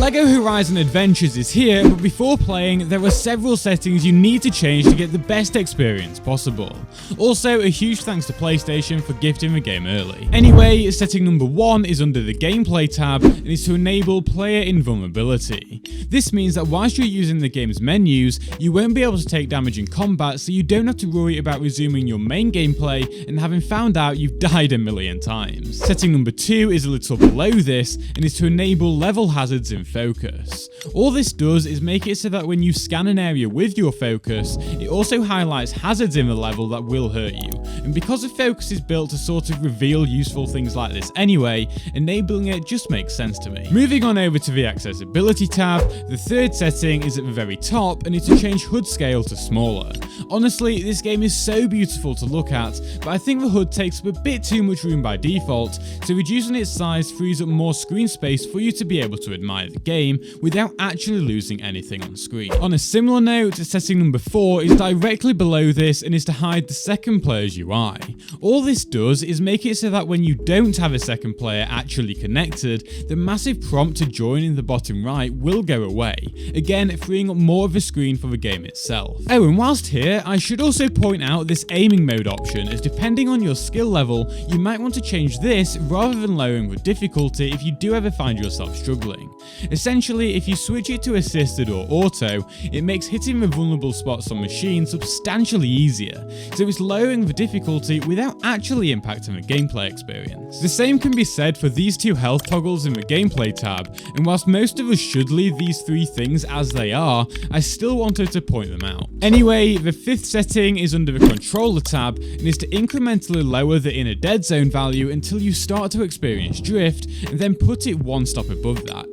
LEGO Horizon Adventures is here, but before playing, there are several settings you need to change to get the best experience possible. Also, a huge thanks to PlayStation for gifting the game early. Anyway, setting number 1 is under the Gameplay tab and is to enable player invulnerability. This means that whilst you're using the game's menus, you won't be able to take damage in combat, so you don't have to worry about resuming your main gameplay and having found out you've died a million times. Setting number 2 is a little below this and is to enable level hazards in focus. All this does is make it so that when you scan an area with your focus, it also highlights hazards in the level that will hurt you. And because the focus is built to sort of reveal useful things like this anyway, enabling it just makes sense to me. Moving on over to the accessibility tab, the third setting is at the very top and is to change HUD scale to smaller. Honestly, this game is so beautiful to look at, but I think the HUD takes up a bit too much room by default, so reducing its size frees up more screen space for you to be able to admire the game without actually losing anything on screen. On a similar note, setting number 4 is directly below this and is to hide the second player's UI. All this does is make it so that when you don't have a second player actually connected, the massive prompt to join in the bottom right will go away, again freeing up more of the screen for the game itself. Oh, and whilst here, I should also point out this aiming mode option, as depending on your skill level, you might want to change this rather than lowering the difficulty if you do ever find yourself struggling. Essentially, if you switch it to assisted or auto, it makes hitting the vulnerable spots on machines substantially easier, so it's lowering the difficulty without actually impacting the gameplay experience. The same can be said for these two health toggles in the gameplay tab, and whilst most of us should leave these three things as they are, I still wanted to point them out. Anyway, the fifth setting is under the controller tab and is to incrementally lower the inner dead zone value until you start to experience drift, and then put it one stop above that.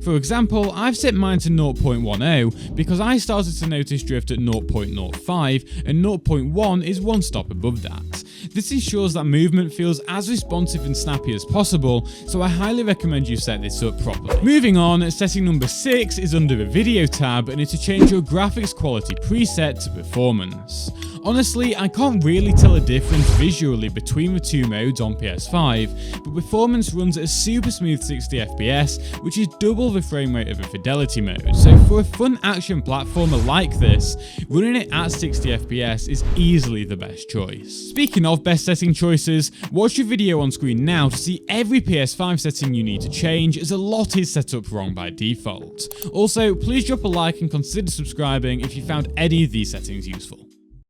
For example, I've set mine to 0.10 because I started to notice drift at 0.05 and 0.1 is one stop above that. This ensures that movement feels as responsive and snappy as possible, so I highly recommend you set this up properly. Moving on, setting number 6 is under the video tab and is to change your graphics quality preset to performance. Honestly, I can't really tell a difference visually between the two modes on PS5, but performance runs at a super smooth 60 FPS, which is double the frame rate of a fidelity mode, so for a fun action platformer like this, running it at 60 FPS is easily the best choice. Speaking of best setting choices, watch your video on screen now to see every PS5 setting you need to change, as a lot is set up wrong by default. Also, please drop a like and consider subscribing if you found any of these settings useful.